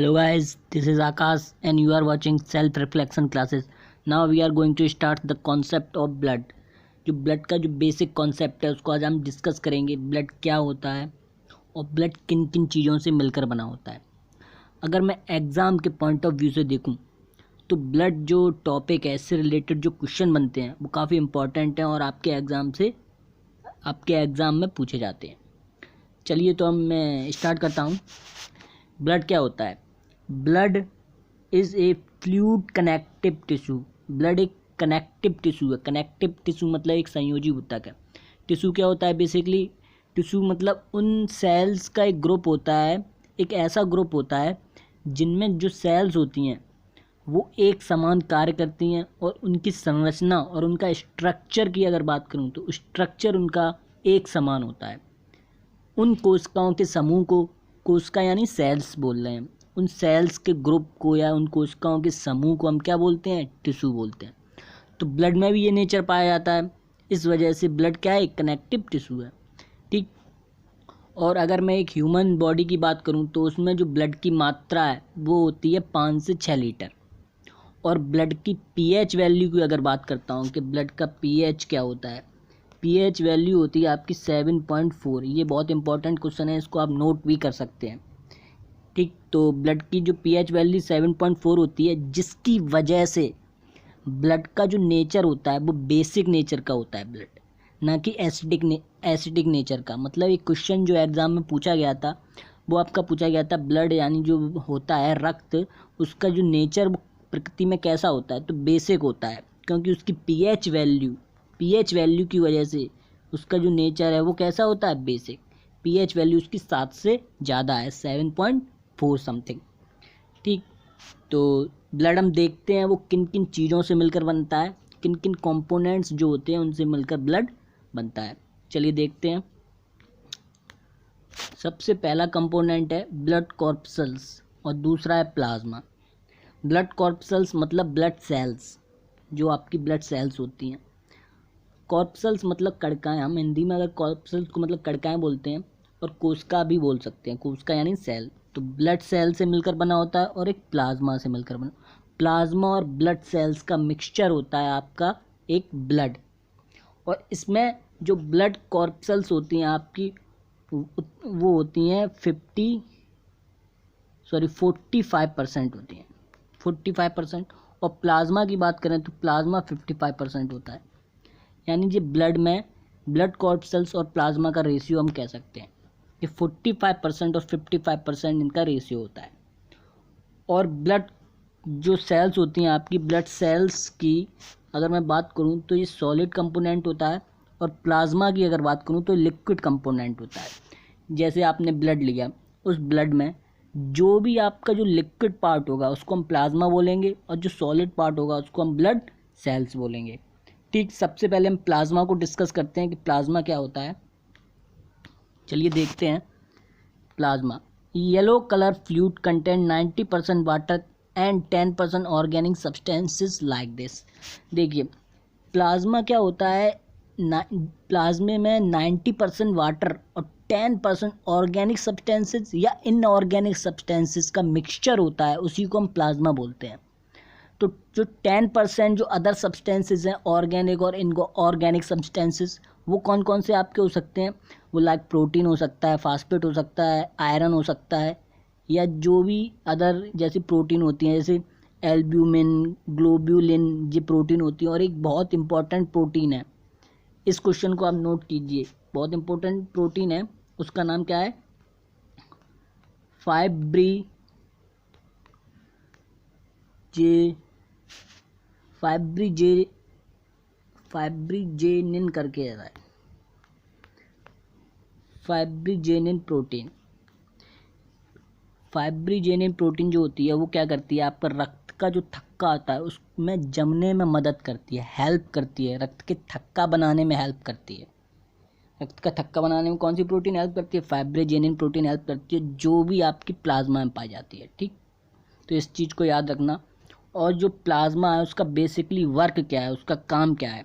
Hello guys, this is Akash and you are watching self reflection classes. Now we are going to start the concept of blood. जो blood का जो basic concept है उसको आज हम discuss करेंगे। Blood क्या होता है और ब्लड किन किन चीज़ों से मिलकर बना होता है। अगर मैं एग्ज़ाम के पॉइंट ऑफ व्यू से देखूं तो ब्लड जो टॉपिक है इससे रिलेटेड जो क्वेश्चन बनते हैं वो काफ़ी इंपॉर्टेंट हैं और आपके एग्ज़ाम में पूछे जाते हैं। चलिए तो मैं स्टार्ट करता हूँ। ब्लड क्या होता है? Blood is a fluid connective tissue. Blood एक कनेक्टिव टिश्यू है। कनेक्टिव टिश्यू मतलब एक संयोजी ऊतक है। टिश्यू क्या होता है? बेसिकली टिश्यू मतलब उन सेल्स का एक ग्रुप होता है, एक ऐसा ग्रुप होता है जिनमें जो सेल्स होती हैं वो एक समान कार्य करती हैं और उनकी संरचना और उनका स्ट्रक्चर की अगर बात करूँ तो स्ट्रक्चर उनका एक समान होता है। उन कोशिकाओं के समूह को, कोशिका यानी सेल्स बोल रहे हैं, उन सेल्स के ग्रुप को या उन कोशिकाओं के समूह को हम क्या बोलते हैं? टिश्यू बोलते हैं। तो ब्लड में भी ये नेचर पाया जाता है। इस वजह से ब्लड क्या है? एक कनेक्टिव टिश्यू है। ठीक। और अगर मैं एक ह्यूमन बॉडी की बात करूं तो उसमें जो ब्लड की मात्रा है वो होती है 5 से 6 लीटर। और ब्लड की पीएच वैल्यू की अगर बात करता हूं कि ब्लड का पीएच क्या होता है, पीएच वैल्यू होती है आपकी 7.4। ये बहुत इंपॉर्टेंट क्वेश्चन है, इसको आप नोट भी कर सकते हैं। ठीक। तो ब्लड की जो पीएच वैल्यू 7.4 होती है, जिसकी वजह से ब्लड का जो नेचर होता है वो बेसिक नेचर का होता है ब्लड, ना कि एसिडिक नेचर का। मतलब एक क्वेश्चन जो एग्ज़ाम में पूछा गया था वो आपका पूछा गया था ब्लड यानी जो होता है रक्त, उसका जो नेचर प्रकृति में कैसा होता है? तो बेसिक होता है, क्योंकि उसकी पीएच वैल्यू की वजह से उसका जो नेचर है वो कैसा होता है? बेसिक। पीएच वैल्यू उसकी 7 से ज़्यादा है, 7.4 समथिंग। ठीक। तो ब्लड हम देखते हैं वो किन किन चीज़ों से मिलकर बनता है, किन किन कंपोनेंट्स जो होते हैं उनसे मिलकर ब्लड बनता है। चलिए देखते हैं। सबसे पहला कंपोनेंट है ब्लड कॉर्पसल्स और दूसरा है प्लाज्मा। ब्लड कॉर्पसल्स मतलब ब्लड सेल्स, जो आपकी ब्लड सेल्स होती हैं। कॉर्पसल्स मतलब कड़काएँ, हम हिंदी में अगर कॉर्पसल्स को मतलब कड़काएँ बोलते हैं, और कोशिका भी बोल सकते हैं। कोशिका यानी सेल। तो ब्लड सेल से मिलकर बना होता है और एक प्लाज्मा से मिलकर बना। प्लाज्मा और ब्लड सेल्स का मिक्सचर होता है आपका एक ब्लड। और इसमें जो ब्लड कॉर्पसल्स होती हैं आपकी वो होती हैं 45% होती हैं, 45%। और प्लाज्मा की बात करें तो प्लाज्मा 55% होता है। यानी कि ब्लड में ब्लड कॉर्पसल्स और प्लाज्मा का रेशियो हम कह सकते हैं कि 45% और 55% इनका रेशियो होता है। और ब्लड जो सेल्स होती हैं आपकी, ब्लड सेल्स की अगर मैं बात करूं तो ये सॉलिड कंपोनेंट होता है, और प्लाज्मा की अगर बात करूं तो लिक्विड कंपोनेंट होता है। जैसे आपने ब्लड लिया, उस ब्लड में जो भी आपका जो लिक्विड पार्ट होगा उसको हम प्लाज्मा बोलेंगे, और जो सॉलिड पार्ट होगा उसको हम ब्लड सेल्स बोलेंगे। ठीक। सबसे पहले हम प्लाज्मा को डिस्कस करते हैं कि प्लाज्मा क्या होता है। चलिए देखते हैं। Plasma yellow colour fluid content 90% water and 10% organic substances like this. देखिए प्लाज्मा क्या होता है, प्लाज्मे में 90% वाटर और 10% ऑर्गेनिक सब्सटेंसेस या इनऑर्गेनिक सब्सटेंसेस का मिक्सचर होता है, उसी को हम प्लाज्मा बोलते हैं। तो जो 10% जो अदर सब्सटेंसेस हैं ऑर्गेनिक और इनऑर्गेनिक सब्सटेंसेस, वो कौन कौन से आपके हो सकते हैं? वो लाइक प्रोटीन हो सकता है, फास्फेट हो सकता है, आयरन हो सकता है, या जो भी अदर जैसी प्रोटीन होती हैं जैसे एल्ब्यूमिन, ग्लोब्यूलिन, ये प्रोटीन होती है। और एक बहुत इंपॉर्टेंट प्रोटीन है, इस क्वेश्चन को आप नोट कीजिए, बहुत इंपॉर्टेंट प्रोटीन है, उसका नाम क्या है? फाइब्रिजेनिन करके है, फाइब्रिजेनिन प्रोटीन। फाइब्रिजेनिन प्रोटीन जो होती है वो क्या करती है? आपका रक्त का जो थक्का आता है उसमें जमने में मदद करती है, हेल्प करती है, रक्त के थक्का बनाने में हेल्प करती है। रक्त का थक्का बनाने में कौन सी प्रोटीन हेल्प करती है? फाइब्रिजेनिन प्रोटीन हेल्प करती है, जो भी आपकी प्लाज्मा में पाई जाती है। ठीक। तो इस चीज़ को याद रखना। और जो प्लाज्मा है उसका बेसिकली वर्क क्या है, उसका काम क्या है?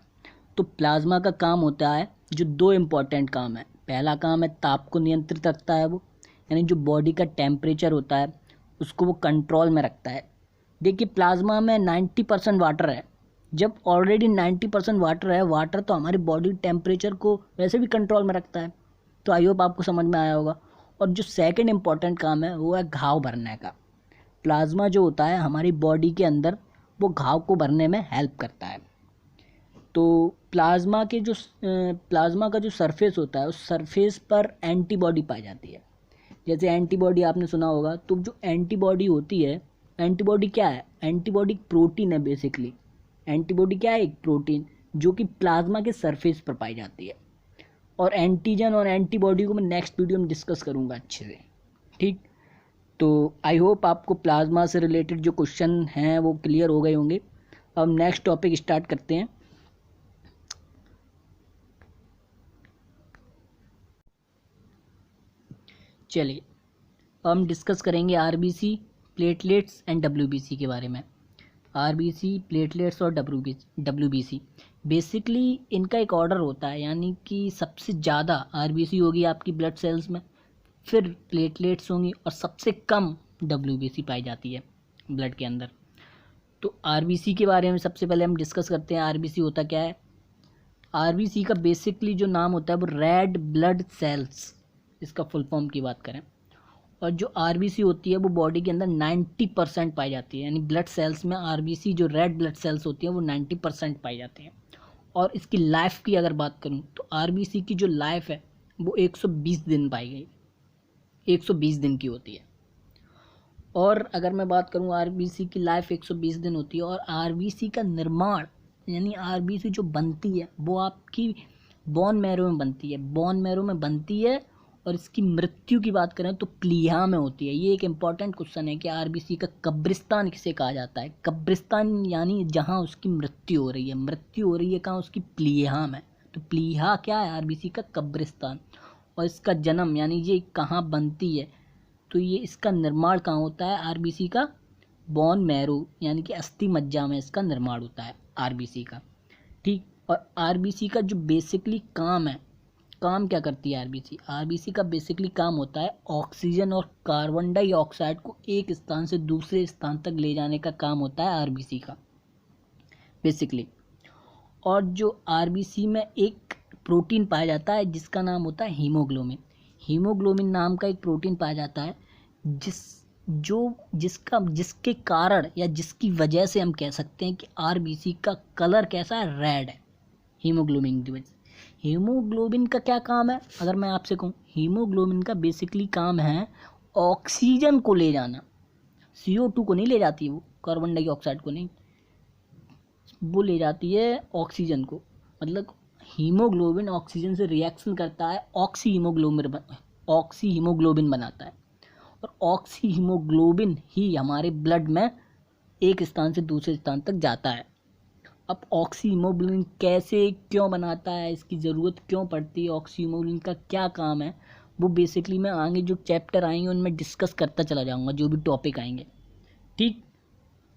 तो प्लाज्मा का काम होता है जो 2 इम्पॉर्टेंट काम है। पहला काम है ताप को नियंत्रित रखता है वो, यानी जो बॉडी का टेम्परेचर होता है उसको वो कंट्रोल में रखता है। देखिए प्लाज्मा में 90% वाटर है। जब ऑलरेडी 90% वाटर है, वाटर तो हमारी बॉडी टेम्परेचर को वैसे भी कंट्रोल में रखता है। तो आई होप आपको समझ में आया होगा। और जो सेकंड इम्पॉर्टेंट काम है वो है घाव भरने का। प्लाज्मा जो होता है हमारी बॉडी के अंदर वो घाव को भरने में हेल्प करता है। तो प्लाज्मा का जो सरफेस होता है उस सरफेस पर एंटीबॉडी पाई जाती है। जैसे एंटीबॉडी आपने सुना होगा, तो जो एंटीबॉडी होती है, एंटीबॉडी क्या है? एंटीबॉडी प्रोटीन है बेसिकली। एंटीबॉडी क्या है? एक प्रोटीन जो कि प्लाज्मा के सरफेस पर पाई जाती है। और एंटीजन और एंटीबॉडी को मैं नेक्स्ट वीडियो में डिस्कस करूँगा अच्छे से, ठीक। तो आई होप आपको प्लाज्मा से रिलेटेड जो क्वेश्चन हैं वो क्लियर हो गए होंगे। अब नेक्स्ट टॉपिक स्टार्ट करते हैं। चलिए हम डिस्कस करेंगे आरबीसी, प्लेटलेट्स एंड डब्ल्यूबीसी के बारे में। आरबीसी, प्लेटलेट्स और डब्ल्यूबीसी बेसिकली इनका एक ऑर्डर होता है, यानी कि सबसे ज़्यादा आरबीसी होगी आपकी ब्लड सेल्स में, फिर प्लेटलेट्स होंगी और सबसे कम डब्ल्यूबीसी पाई जाती है ब्लड के अंदर। तो आरबीसी के बारे में सबसे पहले हम डिस्कस करते हैं। आरबीसी होता क्या है? आरबीसी का बेसिकली जो नाम होता है वो रेड ब्लड सेल्स, इसका फुल फॉर्म की बात करें। और जो आरबीसी होती है वो बॉडी के अंदर 90% पाई जाती है, यानी ब्लड सेल्स में आरबीसी जो रेड ब्लड सेल्स होती हैं वो 90% पाई जाती हैं। और इसकी लाइफ की अगर बात करूं तो आरबीसी की जो लाइफ है वो 120 दिन पाई गई, 120 दिन की होती है। और अगर मैं बात करूं आरबीसी की लाइफ 120 दिन होती है। और आरबीसी का निर्माण, यानी आरबीसी जो बनती है वो आपकी बोन मैरो में बनती है, बोन मैरो में बनती है। और इसकी मृत्यु की बात करें तो प्लीहा में होती है। ये एक इम्पॉर्टेंट क्वेश्चन है कि आरबीसी का कब्रिस्तान किसे कहा जाता है? कब्रिस्तान यानी जहाँ उसकी मृत्यु हो रही है। मृत्यु हो रही है कहाँ? उसकी प्लीहा में। तो प्लीहा क्या है? आरबीसी का कब्रिस्तान। और इसका जन्म, यानी ये कहाँ बनती है, तो ये इसका निर्माण कहाँ होता है? आरबीसी का बोन मैरो यानी कि अस्थि मज्जा में इसका निर्माण होता है आरबीसी का, ठीक। और आरबीसी का जो बेसिकली काम है, काम क्या करती है आरबीसी? आरबीसी का बेसिकली काम होता है ऑक्सीजन और कार्बन डाइऑक्साइड को एक स्थान से दूसरे स्थान तक ले जाने का काम होता है आरबीसी का बेसिकली। और जो आरबीसी में एक प्रोटीन पाया जाता है जिसका नाम होता है हीमोग्लोबिन। हीमोग्लोबिन नाम का एक प्रोटीन पाया जाता है जिसके कारण या जिसकी वजह से हम कह सकते हैं कि आरबीसी का कलर कैसा है? रेड है, हीमोग्लोबिन की वजह से। हीमोग्लोबिन का क्या काम है? अगर मैं आपसे कहूँ, हीमोग्लोबिन का बेसिकली काम है ऑक्सीजन को ले जाना। CO2 को नहीं ले जाती वो, कार्बन डाइऑक्साइड को नहीं, वो ले जाती है ऑक्सीजन को। मतलब हीमोग्लोबिन ऑक्सीजन से रिएक्शन करता है, ऑक्सी हीमोग्लोबिन बनाता है। और ऑक्सी हीमोग्लोबिन ही हमारे ब्लड में एक स्थान से दूसरे स्थान तक जाता है। अब ऑक्सी हीमोग्लोबिन कैसे, क्यों बनाता है, इसकी ज़रूरत क्यों पड़ती है, ऑक्सी हीमोग्लोबिन का क्या काम है, वो बेसिकली मैं आगे जो चैप्टर आएंगे उनमें डिस्कस करता चला जाऊंगा, जो भी टॉपिक आएंगे, ठीक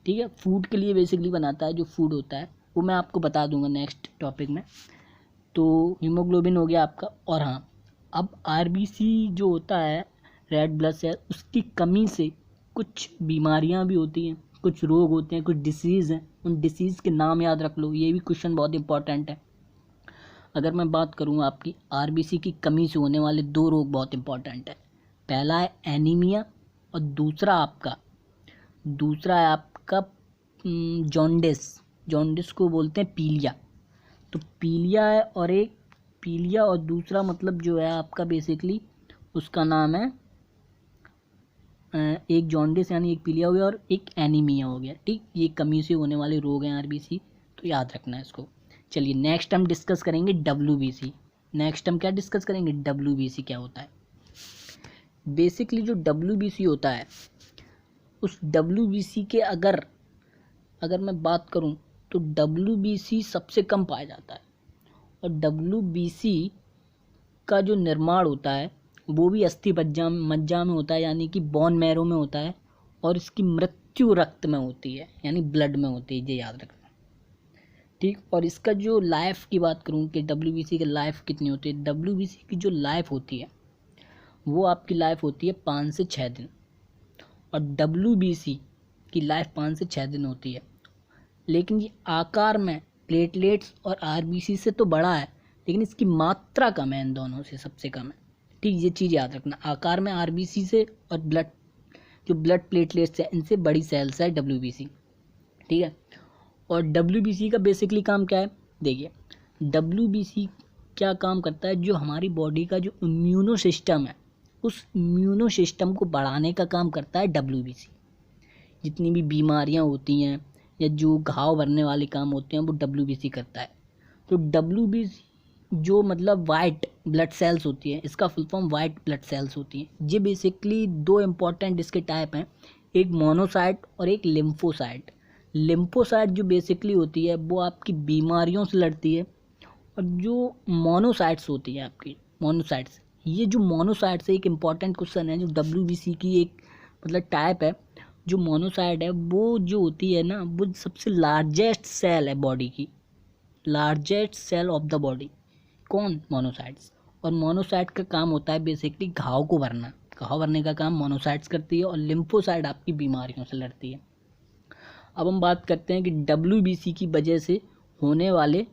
है। फूड के लिए बेसिकली बनाता है, जो फूड होता है वो मैं आपको बता दूंगा नेक्स्ट टॉपिक में। तो हीमोग्लोबिन हो गया आपका। और हाँ, अब आरबीसी जो होता है रेड ब्लड सेल, उसकी कमी से कुछ बीमारियां भी होती हैं, कुछ रोग होते हैं, कुछ डिसीज़ हैं। उन डिसीज़ के नाम याद रख लो, ये भी क्वेश्चन बहुत इंपॉर्टेंट है। अगर मैं बात करूँ आपकी आरबीसी की कमी से होने वाले 2 रोग बहुत इंपॉर्टेंट है। पहला है एनीमिया और दूसरा है आपका जॉन्डिस। जॉन्डिस को बोलते हैं पीलिया। तो पीलिया है और एक पीलिया और दूसरा मतलब जो है आपका बेसिकली उसका नाम है एक जॉन्डिस यानी एक पीलिया हो गया और एक एनीमिया हो गया, ठीक। ये कमी से होने वाले रोग हैं आरबीसी, तो याद रखना है इसको। चलिए नेक्स्ट हम डिस्कस करेंगे डब्ल्यूबीसी। नेक्स्ट हम क्या डिस्कस करेंगे? डब्ल्यूबीसी क्या होता है। बेसिकली जो डब्ल्यूबीसी होता है, उस डब्ल्यूबीसी के अगर मैं बात करूं तो डब्ल्यूबीसी सबसे कम पाया जाता है। और डब्ल्यूबीसी का जो निर्माण होता है वो भी अस्थि मज्जा में होता है, यानी कि बोन मैरो में होता है। और इसकी मृत्यु रक्त में होती है, यानी ब्लड में होती है, ये याद रखना, ठीक। और इसका जो लाइफ की बात करूं कि डब्ल्यूबीसी की लाइफ कितनी होती है, डब्ल्यूबीसी की जो लाइफ होती है वो आपकी लाइफ होती है 5 से 6 दिन। और WBC की लाइफ 5 से 6 दिन होती है। लेकिन ये आकार में प्लेटलेट्स और RBC से तो बड़ा है, लेकिन इसकी मात्रा कम है, इन दोनों से सबसे कम है। ठीक, ये चीज़ याद रखना, आकार में RBC से और ब्लड प्लेटलेट्स है इनसे बड़ी सेल्स है WBC। ठीक है, और WBC का बेसिकली काम क्या है, देखिए WBC क्या काम करता है, जो हमारी बॉडी का जो इम्यूनो सिस्टम है उस इम्यूनो सिस्टम को बढ़ाने का काम करता है WBC। जितनी भी बीमारियां होती हैं या जो घाव भरने वाले काम होते हैं वो WBC करता है। तो WBC जो मतलब वाइट ब्लड सेल्स होती है, इसका full form white blood cells होती हैं। ये बेसिकली दो इम्पॉर्टेंट इसके टाइप हैं, एक मोनोसाइट और एक लिम्फोसाइट। लिम्फोसाइट जो बेसिकली होती है वो आपकी बीमारियों से लड़ती है, और जो मोनोसाइट्स होती है आपकी मोनोसाइट्स, ये जो मोनोसाइट्स है, एक इम्पॉर्टेंट क्वेश्चन है, जो WBC की एक मतलब टाइप है। जो मोनोसाइट है वो जो होती है ना, वो सबसे लार्जेस्ट सेल है बॉडी की, largest cell of the body. कौन? मोनोसाइट्स। और मोनोसाइट का काम होता है बेसिकली घाव को भरना, घाव भरने का काम मोनोसाइट्स करती है, और लिम्फोसाइट आपकी बीमारियों से लड़ती है। अब हम बात करते हैं कि WBC की वजह से होने वाले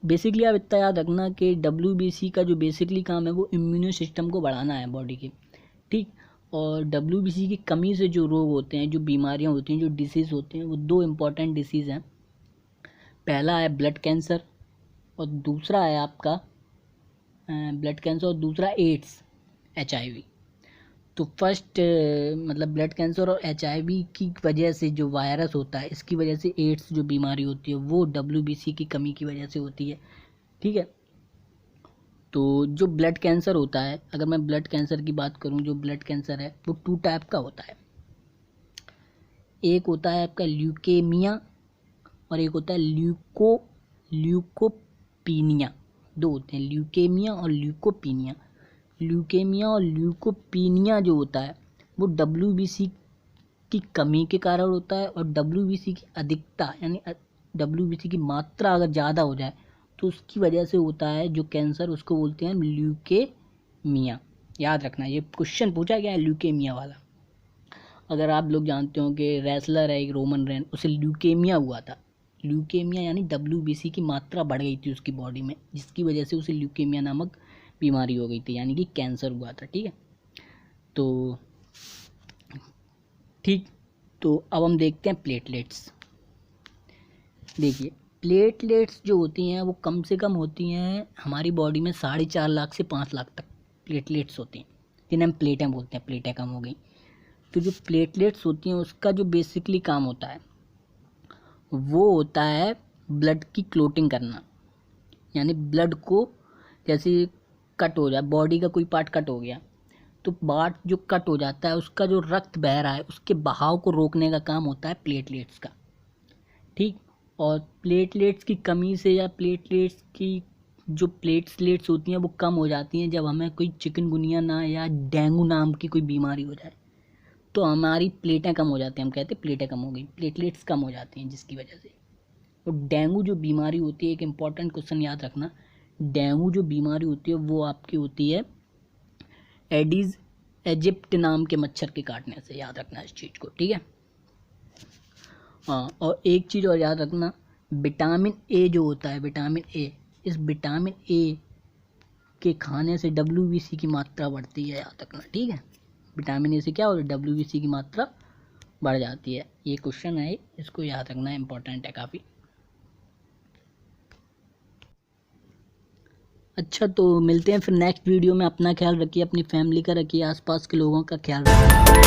बेसिकली आप इतना याद रखना कि WBC का जो बेसिकली काम है वो इम्यूनो सिस्टम को बढ़ाना है बॉडी के। ठीक, और WBC की कमी से जो रोग होते हैं, जो बीमारियां होती हैं, जो डिसीज़ होते हैं, वो दो इम्पॉर्टेंट डिसीज़ हैं। पहला है ब्लड कैंसर और दूसरा है आपका ब्लड कैंसर और दूसरा एड्स, HIV। तो फर्स्ट मतलब ब्लड कैंसर और HIV की वजह से जो वायरस होता है, इसकी वजह से एड्स जो बीमारी होती है वो WBC की कमी की वजह से होती है। ठीक है, तो जो ब्लड कैंसर होता है, अगर मैं ब्लड कैंसर की बात करूं, जो ब्लड कैंसर है वो 2 टाइप का होता है। एक होता है आपका ल्यूकेमिया और एक होता है ल्यूकोपीनिया। दो होते हैं, ल्यूकेमिया और ल्यूकोपीनिया। ल्यूकेमिया और ल्यूकोपीनिया जो होता है वो WBC की कमी के कारण होता है, और WBC की अधिकता यानी WBC की मात्रा अगर ज़्यादा हो जाए तो उसकी वजह से होता है जो कैंसर, उसको बोलते हैं ल्यूकेमिया। याद रखना, ये क्वेश्चन पूछा गया है ल्यूकेमिया वाला। अगर आप लोग जानते हो कि रेसलर है एक रोमन रेन, उसे ल्यूकेमिया हुआ था। ल्यूकेमिया यानी WBC की मात्रा बढ़ गई थी उसकी बॉडी में, जिसकी वजह से उसे ल्यूकेमिया नामक बीमारी हो गई थी, यानी कि कैंसर हुआ था। ठीक है, तो ठीक, तो अब हम देखते हैं प्लेटलेट्स। देखिए प्लेटलेट्स जो होती हैं वो कम से कम होती हैं हमारी बॉडी में 4.5 लाख से 5 लाख तक प्लेटलेट्स होती हैं, जिन्हें हम प्लेटें बोलते हैं। प्लेटें कम हो गई, तो जो प्लेटलेट्स होती हैं उसका जो बेसिकली काम होता है वो होता है ब्लड की क्लोटिंग करना। यानी ब्लड को जैसे कट हो जाए, बॉडी का कोई पार्ट कट हो गया, तो पार्ट जो कट हो जाता है उसका जो रक्त बह रहा है उसके बहाव को रोकने का काम होता है प्लेटलेट्स का। ठीक, और प्लेटलेट्स की कमी से या प्लेटलेट्स की जो प्लेटलेट्स होती हैं वो कम हो जाती हैं जब हमें कोई चिकनगुनिया ना या डेंगू नाम की कोई बीमारी हो जाए, तो हमारी प्लेटें कम हो जाती हैं। हम कहते हैं प्लेटें कम हो गई, प्लेटलेट्स कम हो जाती हैं जिसकी वजह से। और डेंगू जो बीमारी होती है, एक इम्पॉर्टेंट क्वेश्चन याद रखना, डेंगू जो बीमारी होती है वो आपकी होती है एडिस एजिप्टी नाम के मच्छर के काटने से। याद रखना इस चीज़ को। ठीक है, हाँ, और एक चीज़ और याद रखना, विटामिन ए जो होता है, विटामिन ए, इस विटामिन ए के खाने से WBC की मात्रा बढ़ती है। याद रखना, ठीक है, विटामिन ए से क्या होता है, WBC की मात्रा बढ़ जाती है। ये क्वेश्चन है, इसको याद रखना, इम्पोर्टेंट है काफ़ी। अच्छा, तो मिलते हैं फिर नेक्स्ट वीडियो में। अपना ख्याल रखिए, अपनी फैमिली का रखिए, आसपास के लोगों का ख्याल रखिए।